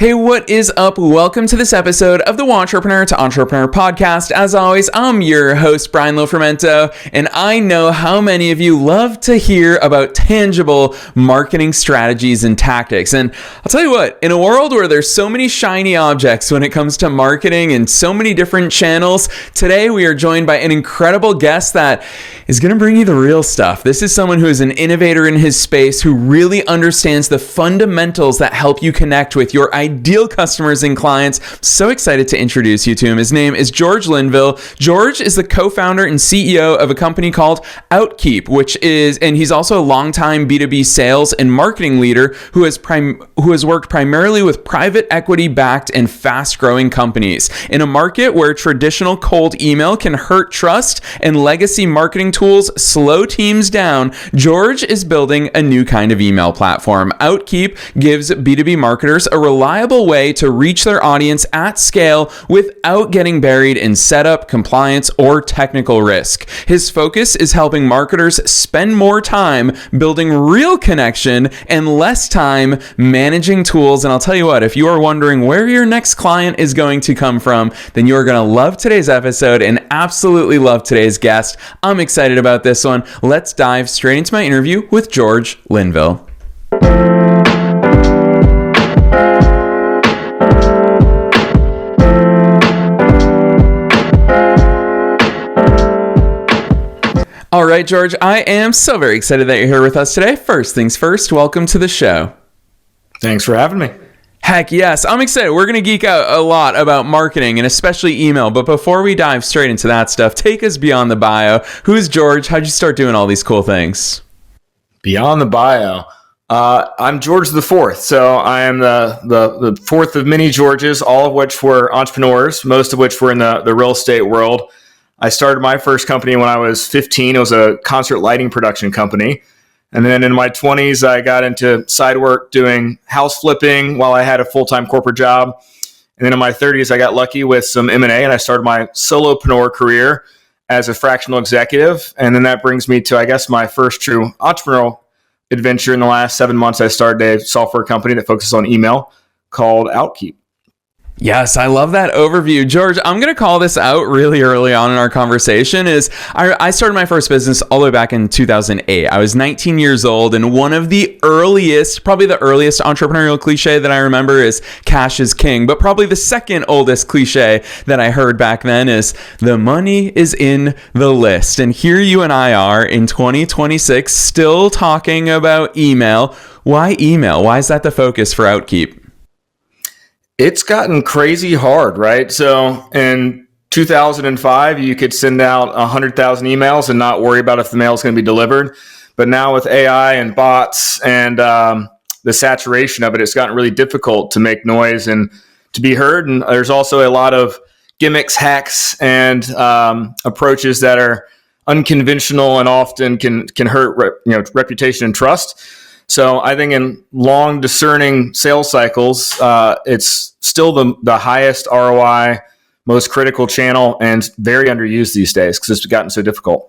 Hey, what is up? Welcome to this episode of the Wantrepreneur to Entrepreneur podcast. As always, I'm your host, Brian Lofermento, and I know how many of you love to hear about tangible marketing strategies and tactics. And I'll tell you what, in a world where there's so many shiny objects when it comes to marketing and so many different channels, today we are joined by an incredible guest that is going to bring you the real stuff. This is someone who is an innovator in his space who really understands the fundamentals that help you connect with your ideal customers and clients. So excited to introduce you to him. His name is George Linville. George is the co-founder and CEO of a company called Outkeep, and he's also a longtime B2B sales and marketing leader who has worked primarily with private equity-backed and fast-growing companies. In a market where traditional cold email can hurt trust and legacy marketing tools slow teams down, George is building a new kind of email platform. Outkeep gives B2B marketers a reliable way to reach their audience at scale without getting buried in setup, compliance, or technical risk. His focus is helping marketers spend more time building real connection and less time managing tools. And I'll tell you what, if you are wondering where your next client is going to come from, then you're going to love today's episode and absolutely love today's guest. I'm excited about this one. Let's dive straight into my interview with George Linville. All right, George, I am so very excited that you're here with us today. First things first, welcome to the show. Thanks for having me. Heck yes, I'm excited. We're going to geek out a lot about marketing and especially email. But before we dive straight into that stuff, take us beyond the bio. Who's George? How'd you start doing all these cool things? Beyond the bio. I'm George the Fourth. So I am the fourth of many Georges, all of which were entrepreneurs, most of which were in the real estate world. I started my first company when I was 15. It was a concert lighting production company. And then in my 20s, I got into side work doing house flipping while I had a full-time corporate job. And then in my 30s, I got lucky with some M&A and I started my solopreneur career as a fractional executive. And then that brings me to, I guess, my first true entrepreneurial adventure. In the last 7 months, I started a software company that focuses on email called Outkeep. Yes, I love that overview. George, I'm going to call this out really early on in our conversation. I started my first business all the way back in 2008. I was 19 years old, and one of the earliest, probably the earliest entrepreneurial cliche that I remember is cash is king. But probably the second oldest cliche that I heard back then is the money is in the list. And here you and I are in 2026 still talking about email. Why email? Why is that the focus for Outkeep? It's gotten crazy hard, right? So in 2005, you could send out 100,000 emails and not worry about if the mail is going to be delivered. But now with AI and bots and the saturation of it, it's gotten really difficult to make noise and to be heard. And there's also a lot of gimmicks, hacks, and approaches that are unconventional and often can hurt reputation and trust. So I think in long discerning sales cycles, it's still the highest ROI, most critical channel, and very underused these days because it's gotten so difficult.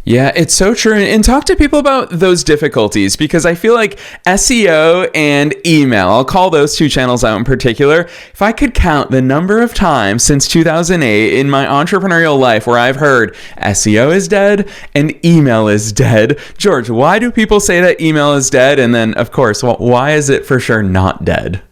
Yeah, it's so true. And talk to people about those difficulties because I feel like SEO and email, I'll call those two channels out in particular. If I could count the number of times since 2008 in my entrepreneurial life where I've heard SEO is dead and email is dead. George, why do people say that email is dead? And then, of course, why is it for sure not dead?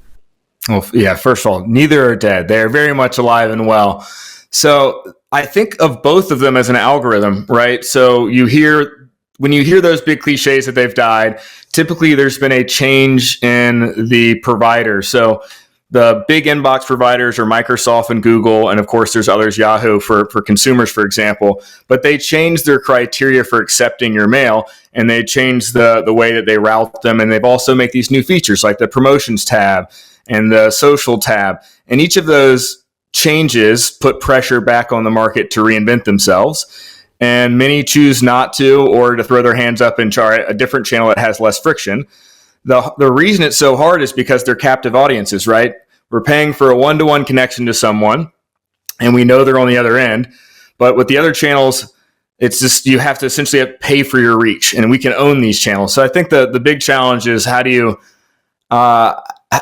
Well, yeah, first of all, neither are dead. They're very much alive and well. So I think of both of them as an algorithm, right? So when you hear those big cliches that they've died, typically there's been a change in the provider. So the big inbox providers are Microsoft and Google, and of course there's others, Yahoo for consumers, for example. But they changed their criteria for accepting your mail, and they changed the way that they route them, and they've also made these new features like the promotions tab and the social tab, and each of those changes put pressure back on the market to reinvent themselves. And many choose not to or to throw their hands up and try a different channel that has less friction. The reason it's so hard is because they're captive audiences, right? We're paying for a one-to-one connection to someone and we know they're on the other end. But with the other channels, it's just you have to essentially pay for your reach, and we can own these channels. So I think the big challenge is how do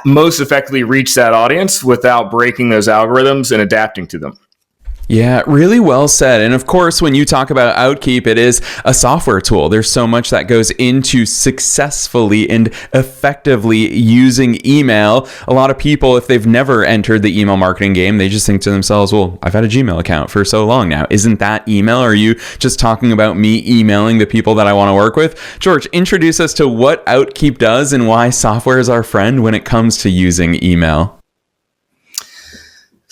most effectively reach that audience without breaking those algorithms and adapting to them. Yeah, really well said. And of course, when you talk about Outkeep, it is a software tool. There's so much that goes into successfully and effectively using email. A lot of people, if they've never entered the email marketing game, they just think to themselves, well, I've had a Gmail account for so long now. Isn't that email? Or are you just talking about me emailing the people that I want to work with? George, introduce us to what Outkeep does and why software is our friend when it comes to using email.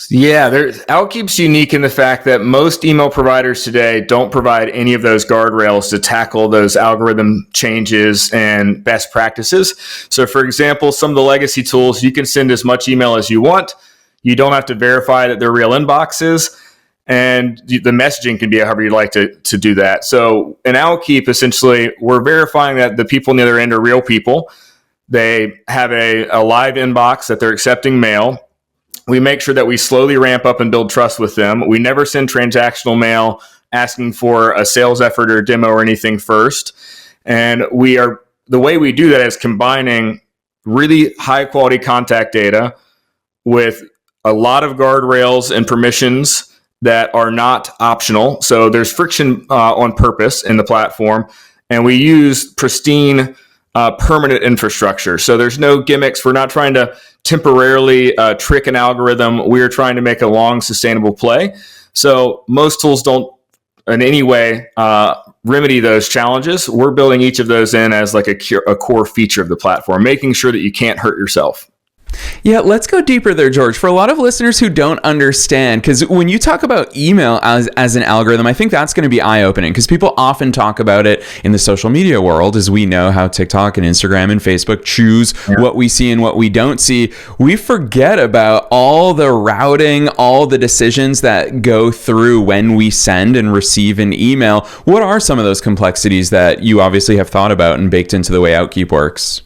Yeah, Outkeep's unique in the fact that most email providers today don't provide any of those guardrails to tackle those algorithm changes and best practices. So for example, some of the legacy tools, you can send as much email as you want. You don't have to verify that they're real inboxes, and the messaging can be however you'd like to do that. So in Outkeep, essentially, we're verifying that the people on the other end are real people. They have a live inbox that they're accepting mail. We make sure that we slowly ramp up and build trust with them. We never send transactional mail asking for a sales effort or demo or anything first. And the way we do that is combining really high quality contact data with a lot of guardrails and permissions that are not optional. So there's friction on purpose in the platform. And we use pristine permanent infrastructure. So there's no gimmicks. We're not trying to temporarily trick an algorithm. We're trying to make a long, sustainable play. So most tools don't in any way remedy those challenges. We're building each of those in as like a core feature of the platform, making sure that you can't hurt yourself. Yeah, let's go deeper there, George. For a lot of listeners who don't understand, because when you talk about email as an algorithm, I think that's going to be eye-opening, because people often talk about it in the social media world, as we know how TikTok and Instagram and Facebook choose what we see and what we don't see. We forget about all the routing, all the decisions that go through when we send and receive an email. What are some of those complexities that you obviously have thought about and baked into the way Outkeep works?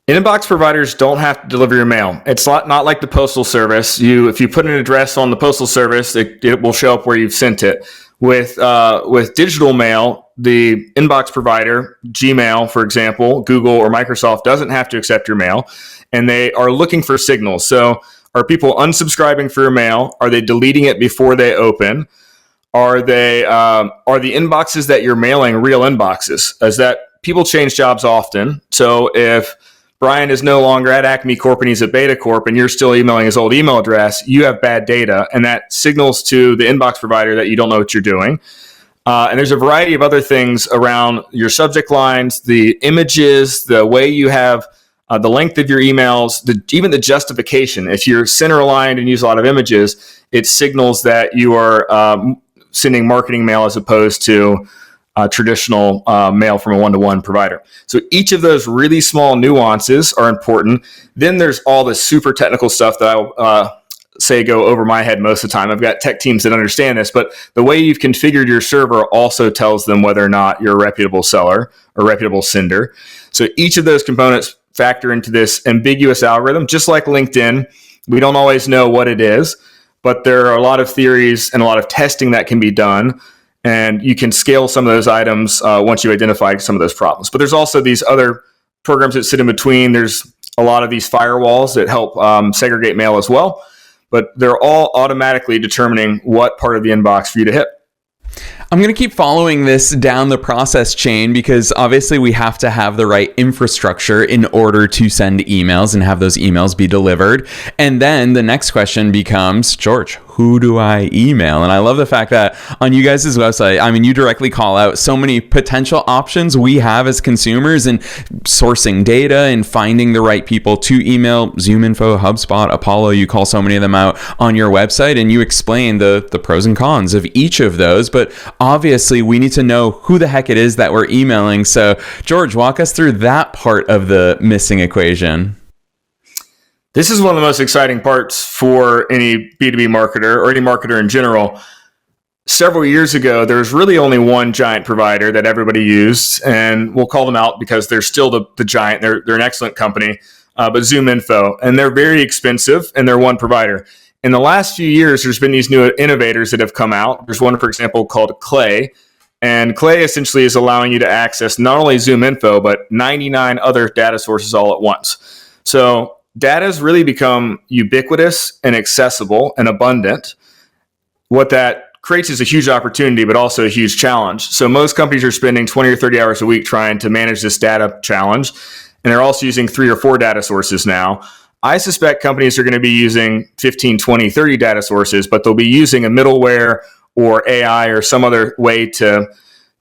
Inbox providers don't have to deliver your mail. It's not like the postal service. If you put an address on the postal service, it will show up where you've sent it. With digital mail, the inbox provider, Gmail, for example, Google or Microsoft, doesn't have to accept your mail, and they are looking for signals. So are people unsubscribing for your mail? Are they deleting it before they open? Are the inboxes that you're mailing real inboxes? As that people change jobs often. So if Brian is no longer at Acme Corp and he's at Beta Corp and you're still emailing his old email address, you have bad data, and that signals to the inbox provider that you don't know what you're doing. And there's a variety of other things around your subject lines, the images, the way you have the length of your emails, even the justification. If you're center aligned and use a lot of images, it signals that you are sending marketing mail as opposed to traditional mail from a one-to-one provider. So each of those really small nuances are important. Then there's all the super technical stuff that I'll say go over my head most of the time. I've got tech teams that understand this, but the way you've configured your server also tells them whether or not you're a reputable seller or reputable sender. So each of those components factor into this ambiguous algorithm. Just like LinkedIn, we don't always know what it is, but there are a lot of theories and a lot of testing that can be done. And you can scale some of those items once you identify some of those problems. But there's also these other programs that sit in between. There's a lot of these firewalls that help segregate mail as well. But they're all automatically determining what part of the inbox for you to hit. I'm going to keep following this down the process chain, because obviously we have to have the right infrastructure in order to send emails and have those emails be delivered. And then the next question becomes, George, who do I email? And I love the fact that on you guys' website, I mean, you directly call out so many potential options we have as consumers in sourcing data and finding the right people to email. ZoomInfo, HubSpot, Apollo, you call so many of them out on your website, and you explain the pros and cons of each of those. But obviously we need to know who the heck it is that we're emailing. So George, walk us through that part of the missing equation. This is one of the most exciting parts for any B2B marketer or any marketer in general. Several years ago, there was really only one giant provider that everybody used, and we'll call them out because they're still the giant. They're an excellent company, but ZoomInfo, and they're very expensive, and they're one provider. In the last few years, there's been these new innovators that have come out. There's one, for example, called Clay, and Clay essentially is allowing you to access not only ZoomInfo, but 99 other data sources all at once. So data has really become ubiquitous and accessible and abundant. What that creates is a huge opportunity, but also a huge challenge. So most companies are spending 20 or 30 hours a week trying to manage this data challenge. And they're also using 3 or 4 data sources now. I suspect companies are going to be using 15, 20, 30 data sources, but they'll be using a middleware or AI or some other way to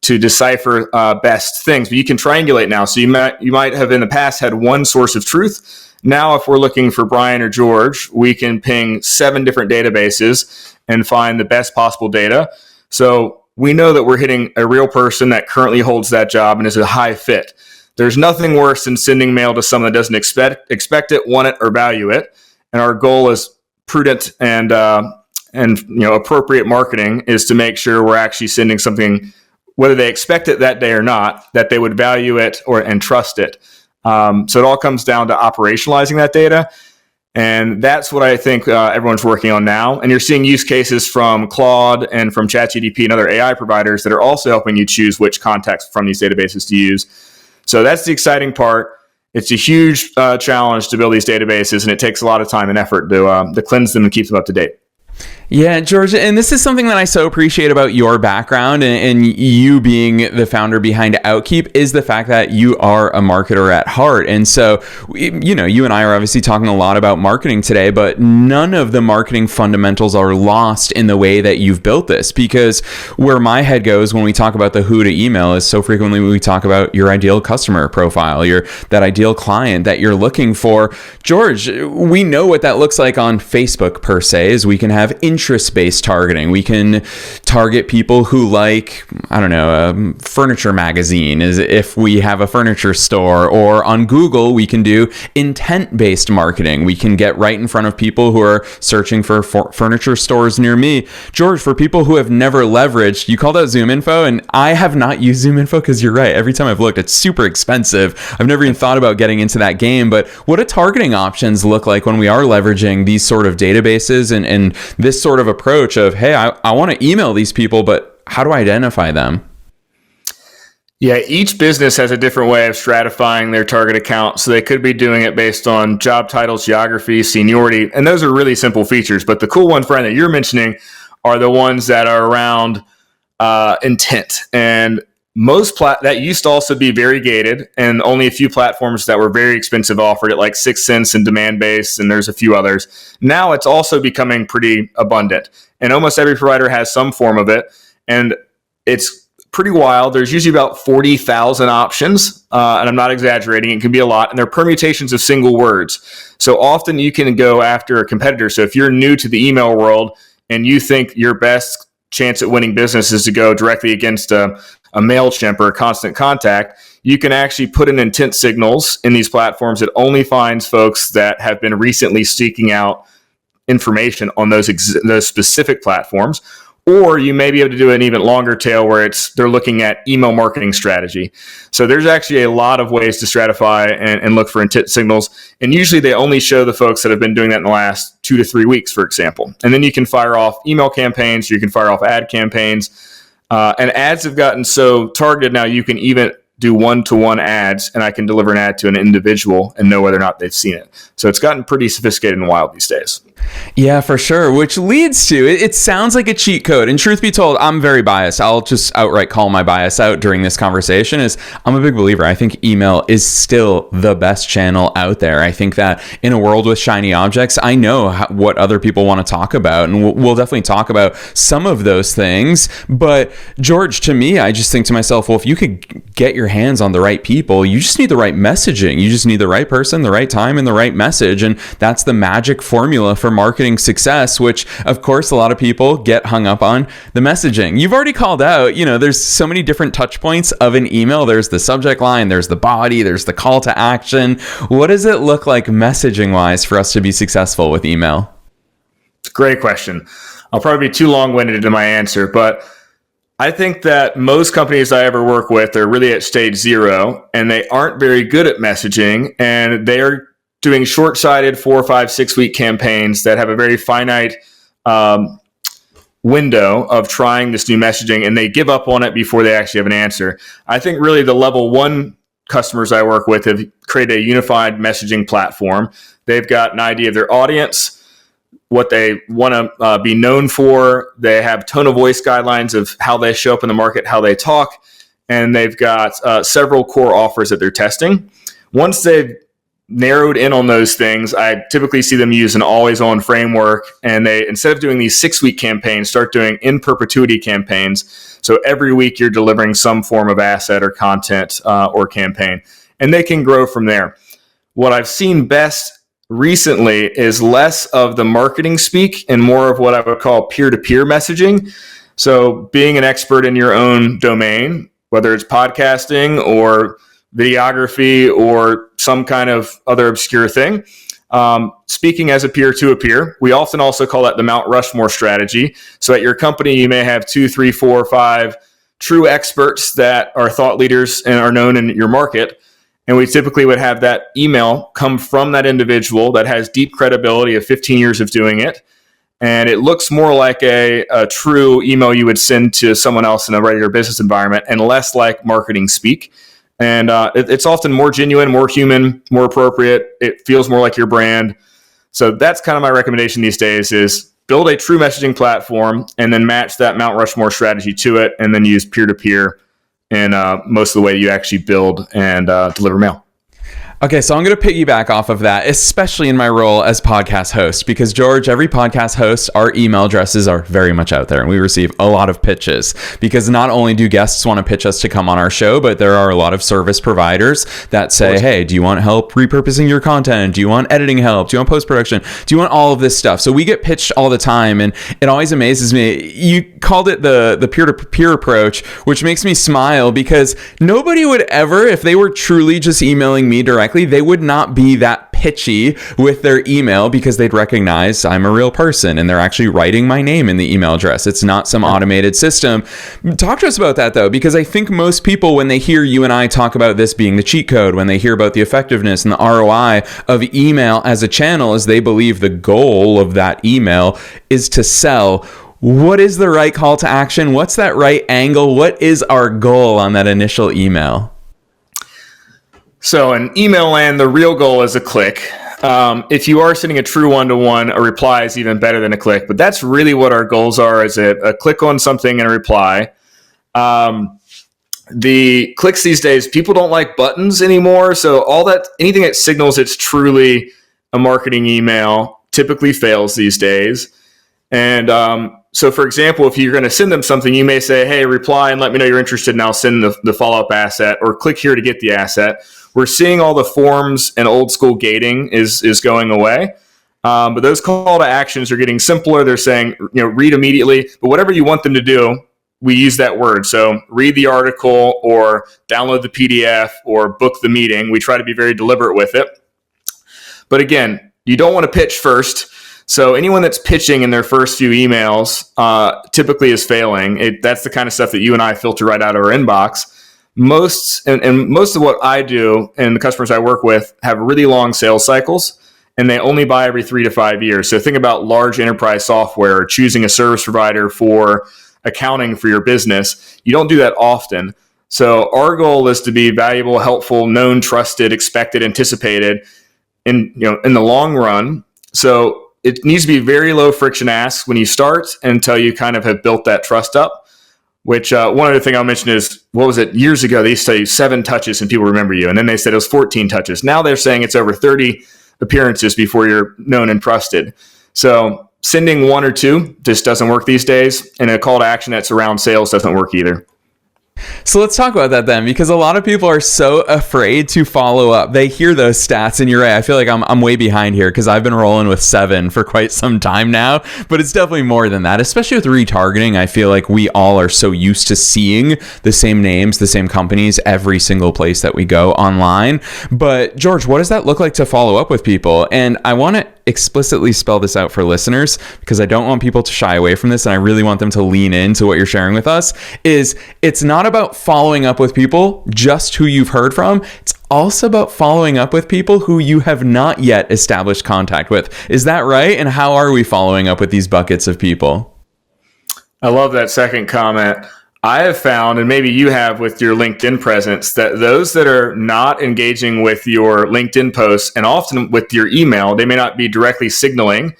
decipher best things. But you can triangulate now. So you might have in the past had one source of truth. Now, if we're looking for Brian or George, we can ping 7 different databases and find the best possible data. So we know that we're hitting a real person that currently holds that job and is a high fit. There's nothing worse than sending mail to someone that doesn't expect it, want it, or value it. And our goal is prudent and appropriate marketing is to make sure we're actually sending something, whether they expect it that day or not, that they would value it and trust it. So it all comes down to operationalizing that data. And that's what I think everyone's working on now. And you're seeing use cases from Claude and from ChatGPT and other AI providers that are also helping you choose which contacts from these databases to use. So that's the exciting part. It's a huge challenge to build these databases, and it takes a lot of time and effort to cleanse them and keep them up to date. Yeah, George, and this is something that I so appreciate about your background and you being the founder behind Outkeep is the fact that you are a marketer at heart. And so, you and I are obviously talking a lot about marketing today, but none of the marketing fundamentals are lost in the way that you've built this, because where my head goes when we talk about the who to email is so frequently we talk about your ideal customer profile, that ideal client that you're looking for. George, we know what that looks like on Facebook per se, is we can have interest-based targeting. We can target people who like, a furniture magazine, as if we have a furniture store. Or on Google, we can do intent-based marketing. We can get right in front of people who are searching for furniture stores near me. George, for people who have never leveraged, you called out ZoomInfo, and I have not used ZoomInfo because you're right. Every time I've looked, it's super expensive. I've never even thought about getting into that game. But what do targeting options look like when we are leveraging these sort of databases and this sort of approach of, hey, I want to email these people, but how do I identify them? Yeah, each business has a different way of stratifying their target account. So they could be doing it based on job titles, geography, seniority, and those are really simple features. But the cool ones, Brian, that you're mentioning are the ones that are around intent. And that used to also be very gated, and only a few platforms that were very expensive offered it, like 6 Sense and Demand Base, and there's a few others. Now it's also becoming pretty abundant, and almost every provider has some form of it, and it's pretty wild. There's usually about 40,000 options, and I'm not exaggerating. It can be a lot, and they're permutations of single words. So often you can go after a competitor. So if you're new to the email world and you think your best chance at winning business is to go directly against a MailChimp or a Constant Contact, you can actually put in intent signals in these platforms that only finds folks that have been recently seeking out information on those specific platforms. Or you may be able to do an even longer tail where they're looking at email marketing strategy. So there's actually a lot of ways to stratify and look for intent signals. And usually they only show the folks that have been doing that in the last 2 to 3 weeks, for example. And then you can fire off email campaigns, you can fire off ad campaigns. And ads have gotten so targeted now, you can even do one-to-one ads, and I can deliver an ad to an individual and know whether or not they've seen it. So it's gotten pretty sophisticated and wild these days. Yeah, for sure. Which leads to, it sounds like a cheat code. And truth be told, I'm very biased. I'll just outright call my bias out during this conversation. I'm a big believer. I think email is still the best channel out there. I think that in a world with shiny objects, I know what other people want to talk about. And we'll definitely talk about some of those things. But George, to me, I just think to myself, well, if you could get your hands on the right people, you just need the right messaging. You just need the right person, the right time, and the right message. And that's the magic formula for marketing success, which of course a lot of people get hung up on the messaging. You've already called out, there's so many different touch points of an email. There's the subject line, there's the body, there's the call to action. What does it look like messaging wise for us to be successful with email? It's a great question. I'll probably be too long-winded in my answer, but I think that most companies I ever work with are really at stage 0, and they aren't very good at messaging, and they are doing short-sighted 4, 5, 6 week campaigns that have a very finite window of trying this new messaging, and they give up on it before they actually have an answer. I think really the level 1 customers I work with have created a unified messaging platform. They've got an idea of their audience, what they want to be known for. They have tone of voice guidelines of how they show up in the market, how they talk, and they've got several core offers that they're testing. Once they've narrowed in on those things, I typically see them use an always-on framework, and they, instead of doing these 6-week campaigns, start doing in perpetuity campaigns. So every week you're delivering some form of asset or content or campaign, and they can grow from there. What I've seen best recently is less of the marketing speak and more of what I would call peer-to-peer messaging. So being an expert in your own domain, whether it's podcasting or videography or some kind of other obscure thing, speaking as a peer to a peer. We often also call that the Mount Rushmore strategy. So at your company, you may have 2, 3, 4, 5 true experts that are thought leaders and are known in your market. And we typically would have that email come from that individual that has deep credibility of 15 years of doing it. And it looks more like a true email you would send to someone else in a regular business environment and less like marketing speak. And it's often more genuine, more human, more appropriate. It feels more like your brand. So that's kind of my recommendation these days is build a true messaging platform and then match that Mount Rushmore strategy to it and then use peer-to-peer in most of the way you actually build and deliver mail. Okay, so I'm going to piggyback off of that, especially in my role as podcast host, because George, every podcast host, our email addresses are very much out there, and we receive a lot of pitches because not only do guests want to pitch us to come on our show, but there are a lot of service providers that say, hey, do you want help repurposing your content? Do you want editing help? Do you want post-production? Do you want all of this stuff? So we get pitched all the time, and it always amazes me. You called it the peer-to-peer approach, which makes me smile because nobody would ever, if they were truly just emailing me directly, they would not be that pitchy with their email because they'd recognize I'm a real person and they're actually writing my name in the email address. It's not some automated system. Talk to us about that though, because I think most people, when they hear you and I talk about this being the cheat code, when they hear about the effectiveness and the ROI of email as a channel, is they believe the goal of that email is to sell. What is the right call to action? What's that right angle? What is our goal on that initial email? So in email land, the real goal is a click. If you are sending a true one-to-one, a reply is even better than a click. But that's really what our goals are, is a click on something and a reply. The clicks these days, people don't like buttons anymore. So anything that signals it's truly a marketing email typically fails these days. And so, for example, if you're going to send them something, you may say, hey, reply and let me know you're interested, and I'll send the follow-up asset, or click here to get the asset. We're seeing all the forms and old school gating is going away. But those call to actions are getting simpler. They're saying, read immediately. But whatever you want them to do, we use that word. So read the article or download the PDF or book the meeting. We try to be very deliberate with it. But again, you don't want to pitch first. So anyone that's pitching in their first few emails typically is failing. That's the kind of stuff that you and I filter right out of our inbox. Most of what I do and the customers I work with have really long sales cycles, and they only buy every 3 to 5 years. So think about large enterprise software or choosing a service provider for accounting for your business. You don't do that often. So our goal is to be valuable, helpful, known, trusted, expected, anticipated in the long run. So it needs to be very low friction asks when you start until you kind of have built that trust up. Which one other thing I'll mention is, what was it? Years ago, they used to say 7 touches and people remember you. And then they said it was 14 touches. Now they're saying it's over 30 appearances before you're known and trusted. So sending 1 or 2 just doesn't work these days. And a call to action that's around sales doesn't work either. So let's talk about that then, because a lot of people are so afraid to follow up. They hear those stats, and you're right. I feel like I'm way behind here because I've been rolling with 7 for quite some time now, but it's definitely more than that, especially with retargeting. I feel like we all are so used to seeing the same names, the same companies, every single place that we go online. But George, what does that look like to follow up with people? And I want to explicitly spell this out for listeners because I don't want people to shy away from this, and I really want them to lean into what you're sharing with us. It's not about following up with people just who you've heard from. It's also about following up with people who you have not yet established contact with. Is that right? And how are we following up with these buckets of people? I love that second comment. I have found, and maybe you have with your LinkedIn presence, that those that are not engaging with your LinkedIn posts and often with your email, they may not be directly signaling.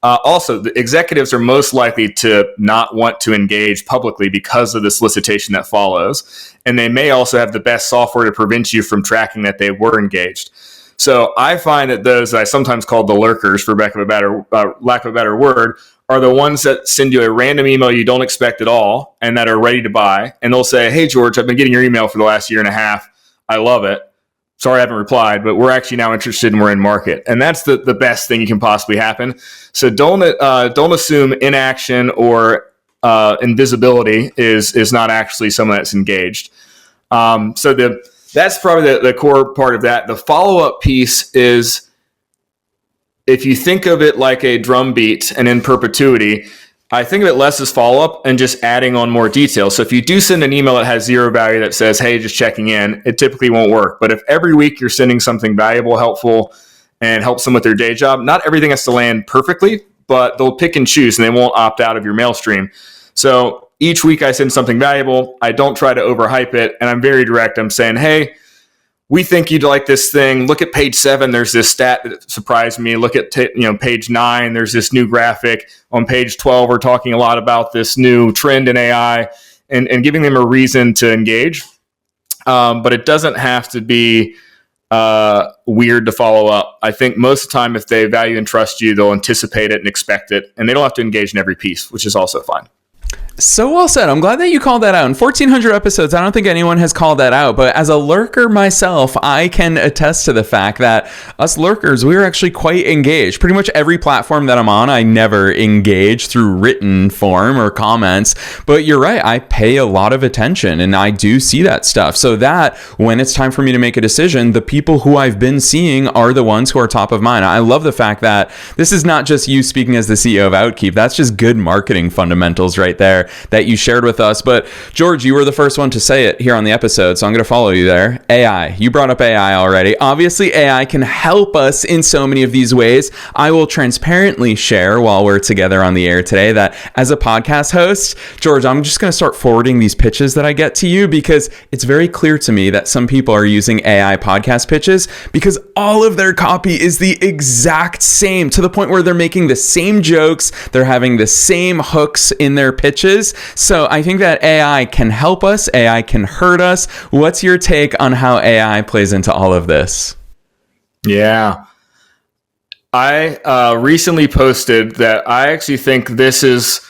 Also, the executives are most likely to not want to engage publicly because of the solicitation that follows. And they may also have the best software to prevent you from tracking that they were engaged. So I find that those I sometimes call the lurkers, for lack of a better word, are the ones that send you a random email you don't expect at all and that are ready to buy. And they'll say, hey, George, I've been getting your email for the last year and a half. I love it. Sorry, I haven't replied, but we're actually now interested and we're in market. And that's the best thing you can possibly happen. So don't assume inaction or invisibility is not actually someone that's engaged. That's probably the core part of that. The follow-up piece is, if you think of it like a drum beat and in perpetuity, I think of it less as follow-up and just adding on more details. So if you do send an email that has zero value that says, hey, just checking in, it typically won't work. But if every week you're sending something valuable, helpful, and helps them with their day job, not everything has to land perfectly, but they'll pick and choose and they won't opt out of your mail stream. So each week I send something valuable. I don't try to overhype it. And I'm very direct. I'm saying, hey, we think you'd like this thing. Look at page 7. There's this stat that surprised me. Look at page 9. There's this new graphic. On page 12, we're talking a lot about this new trend in AI and giving them a reason to engage. But it doesn't have to be weird to follow up. I think most of the time, if they value and trust you, they'll anticipate it and expect it. And they don't have to engage in every piece, which is also fine. So well said. I'm glad that you called that out. In 1,400 episodes, I don't think anyone has called that out. But as a lurker myself, I can attest to the fact that us lurkers, we are actually quite engaged. Pretty much every platform that I'm on, I never engage through written form or comments. But you're right. I pay a lot of attention and I do see that stuff. So that when it's time for me to make a decision, the people who I've been seeing are the ones who are top of mind. I love the fact that this is not just you speaking as the CEO of Outkeep. That's just good marketing fundamentals right there that you shared with us. But George, you were the first one to say it here on the episode, so I'm going to follow you there. AI. You brought up AI already. Obviously, AI can help us in so many of these ways. I will transparently share while we're together on the air today that as a podcast host, George, I'm just going to start forwarding these pitches that I get to you because it's very clear to me that some people are using AI podcast pitches because all of their copy is the exact same, to the point where they're making the same jokes, they're having the same hooks in their pitches. So I think that AI can help us, AI can hurt us. What's your take on how AI plays into all of this? Yeah. I recently posted that I actually think this is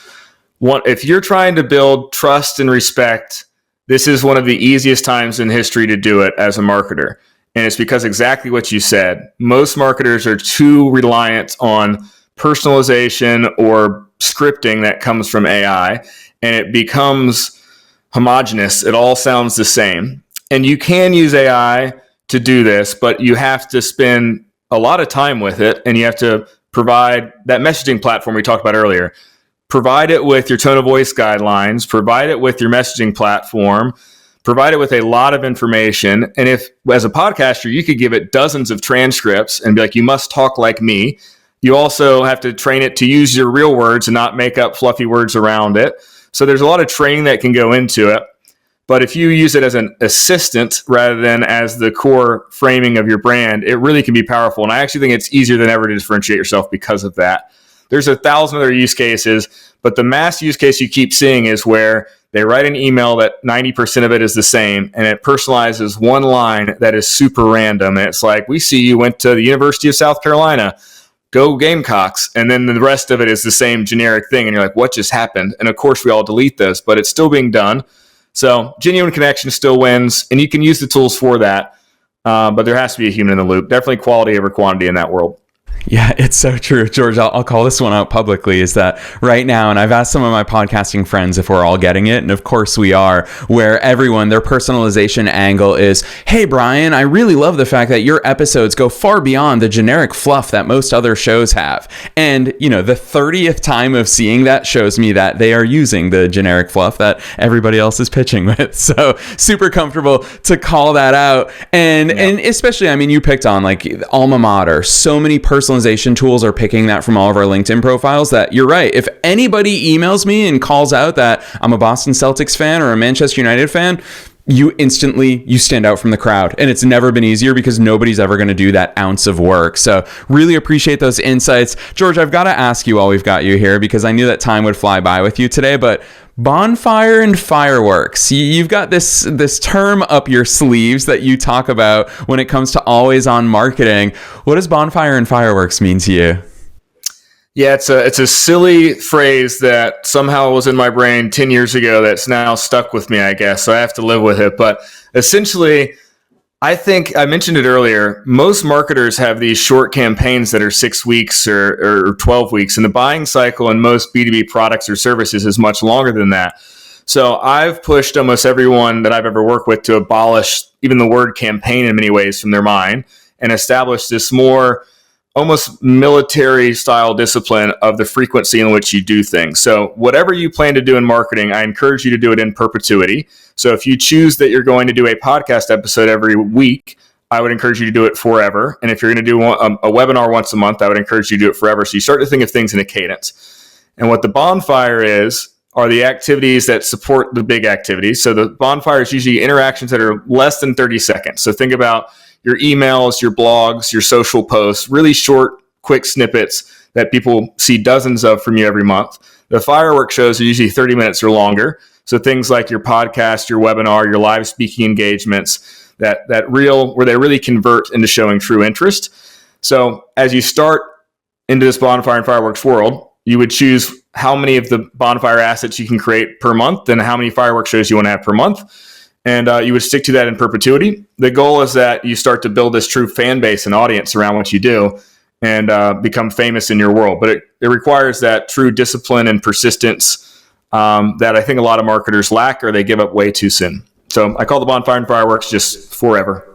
one, if you're trying to build trust and respect, this is one of the easiest times in history to do it as a marketer. And it's because exactly what you said. Most marketers are too reliant on personalization or scripting that comes from AI, and it becomes homogenous. It all sounds the same. And you can use AI to do this, but you have to spend a lot of time with it, and you have to provide that messaging platform we talked about earlier. Provide it with your tone of voice guidelines, provide it with your messaging platform, provide it with a lot of information. And if, as a podcaster, you could give it dozens of transcripts and be like, you must talk like me. You also have to train it to use your real words and not make up fluffy words around it. So there's a lot of training that can go into it. But if you use it as an assistant rather than as the core framing of your brand, it really can be powerful. And I actually think it's easier than ever to differentiate yourself because of that. There's 1,000 other use cases, but the mass use case you keep seeing is where they write an email that 90% of it is the same, and it personalizes one line that is super random. And it's like, we see you went to the University of South Carolina. Go Gamecocks. And then the rest of it is the same generic thing. And you're like, what just happened? And of course, we all delete this, but it's still being done. So genuine connection still wins, and you can use the tools for that. But there has to be a human in the loop. Definitely quality over quantity in that world. Yeah, it's so true. George, I'll call this one out publicly, is that right now, and I've asked some of my podcasting friends if we're all getting it, and of course we are, where everyone, their personalization angle is, hey, Brian, I really love the fact that your episodes go far beyond the generic fluff that most other shows have. And, you know, the 30th time of seeing that shows me that they are using the generic fluff that everybody else is pitching with. So super comfortable to call that out. And especially, I mean, you picked on like alma mater, so many personal personalization tools are picking that from all of our LinkedIn profiles, that you're right. If anybody emails me and calls out that I'm a Boston Celtics fan or a Manchester United fan, you stand out from the crowd. And it's never been easier because nobody's ever going to do that ounce of work. So really appreciate those insights. George, I've got to ask you while we've got you here, because I knew that time would fly by with you today, but Bonfire and Fireworks, you've got this term up your sleeves that you talk about when it comes to always on marketing. What does Bonfire and Fireworks mean to you? Yeah, it's a silly phrase that somehow was in my brain 10 years ago that's now stuck with me, I guess. So I have to live with it. But essentially, I think I mentioned it earlier. Most marketers have these short campaigns that are 6 weeks or 12 weeks. And the buying cycle in most B2B products or services is much longer than that. So I've pushed almost everyone that I've ever worked with to abolish even the word campaign in many ways from their mind and establish this more almost military style discipline of the frequency in which you do things. So whatever you plan to do in marketing, I encourage you to do it in perpetuity. So if you choose that you're going to do a podcast episode every week, I would encourage you to do it forever. And if you're going to do a webinar once a month, I would encourage you to do it forever. So you start to think of things in a cadence. And what the bonfire are the activities that support the big activities. So the bonfire is usually interactions that are less than 30 seconds. So think about your emails, your blogs, your social posts, really short, quick snippets that people see dozens of from you every month. The fireworks shows are usually 30 minutes or longer. So things like your podcast, your webinar, your live speaking engagements, where they really convert into showing true interest. So as you start into this bonfire and fireworks world, you would choose how many of the bonfire assets you can create per month and how many fireworks shows you want to have per month. And you would stick to that in perpetuity. The goal is that you start to build this true fan base and audience around what you do and become famous in your world. But it requires that true discipline and persistence that I think a lot of marketers lack or they give up way too soon. So I call the bonfire and fireworks just forever.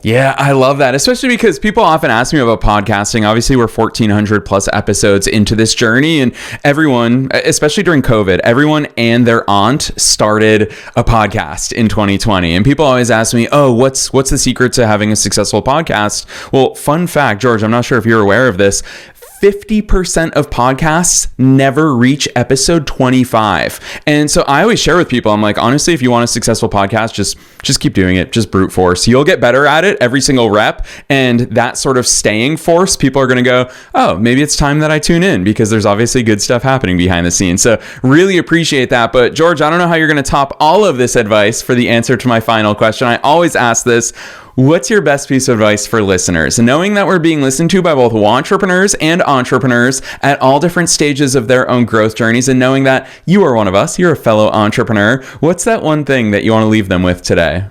Yeah, I love that, especially because people often ask me about podcasting. Obviously, we're 1,400 plus episodes into this journey, and everyone, especially during COVID, everyone and their aunt started a podcast in 2020. And people always ask me, oh, what's the secret to having a successful podcast? Well, fun fact, George, I'm not sure if you're aware of this. 50% of podcasts never reach episode 25. And so I always share with people, I'm like, honestly, if you want a successful podcast, just keep doing it. Just brute force. You'll get better at it every single rep. And that sort of staying force, people are going to go, oh, maybe it's time that I tune in because there's obviously good stuff happening behind the scenes. So really appreciate that. But George, I don't know how you're going to top all of this advice for the answer to my final question. I always ask this. What's your best piece of advice for listeners? Knowing that we're being listened to by both entrepreneurs and entrepreneurs at all different stages of their own growth journeys, and knowing that you are one of us, you're a fellow entrepreneur, what's that one thing that you want to leave them with today?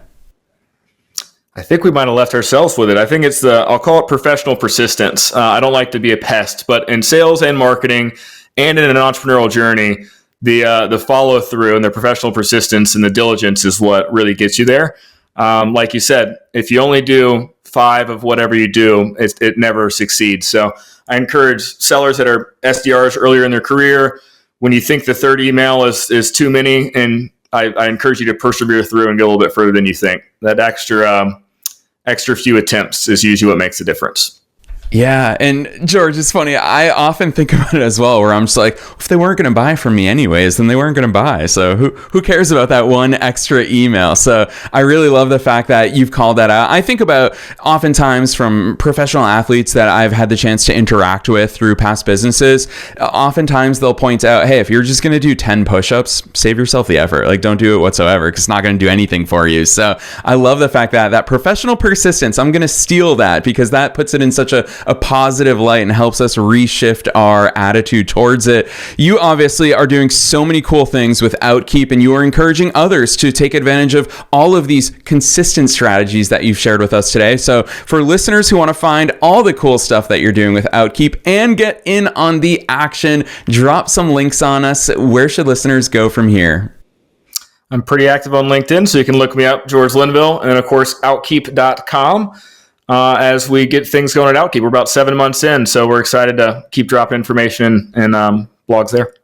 I think we might have left ourselves with it. I think I'll call it professional persistence. I don't like to be a pest, but in sales and marketing and in an entrepreneurial journey, the follow through and the professional persistence and the diligence is what really gets you there. Like you said, if you only do 5 of whatever you do, it never succeeds. So I encourage sellers that are SDRs earlier in their career, when you think the third email is too many, and I encourage you to persevere through and go a little bit further than you think. That extra few attempts is usually what makes a difference. Yeah. And George, it's funny. I often think about it as well, where I'm just like, if they weren't going to buy from me anyways, then they weren't going to buy. So who cares about that one extra email? So I really love the fact that you've called that out. I think about oftentimes from professional athletes that I've had the chance to interact with through past businesses. Oftentimes they'll point out, hey, if you're just going to do 10 push-ups, save yourself the effort. Like, don't do it whatsoever, because it's not going to do anything for you. So I love the fact that professional persistence, I'm going to steal that, because that puts it in such a positive light and helps us reshift our attitude towards it. You obviously are doing so many cool things with Outkeep, and you are encouraging others to take advantage of all of these consistent strategies that you've shared with us today. So for listeners who want to find all the cool stuff that you're doing with Outkeep and get in on the action, drop some links on us. Where should listeners go from here? I'm pretty active on LinkedIn, so you can look me up, George Linville, and of course, outkeep.com. As we get things going at Outkeep. We're about 7 months in, so we're excited to keep dropping information and blogs there.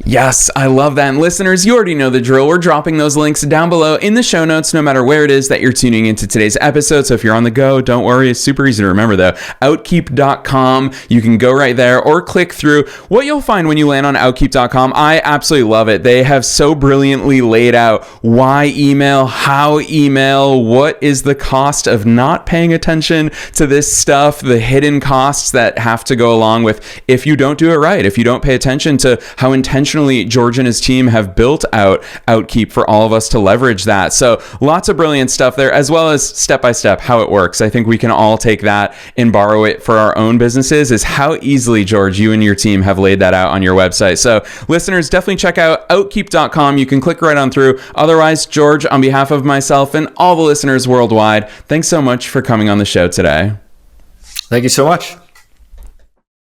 Yes, I love that. And listeners, you already know the drill. We're dropping those links down below in the show notes, no matter where it is that you're tuning into today's episode. So if you're on the go, don't worry. It's super easy to remember, though. Outkeep.com. You can go right there or click through. What you'll find when you land on Outkeep.com, I absolutely love it. They have so brilliantly laid out why email, how email, what is the cost of not paying attention to this stuff, the hidden costs that have to go along with if you don't do it right, if you don't pay attention to how intentionally George and his team have built out Outkeep for all of us to leverage that. So lots of brilliant stuff there, as well as step-by-step how it works. I think we can all take that and borrow it for our own businesses, is how easily, George, you and your team have laid that out on your website. So listeners, definitely check out Outkeep.com. You can click right on through. Otherwise, George, on behalf of myself and all the listeners worldwide, thanks so much for coming on the show today. Thank you so much.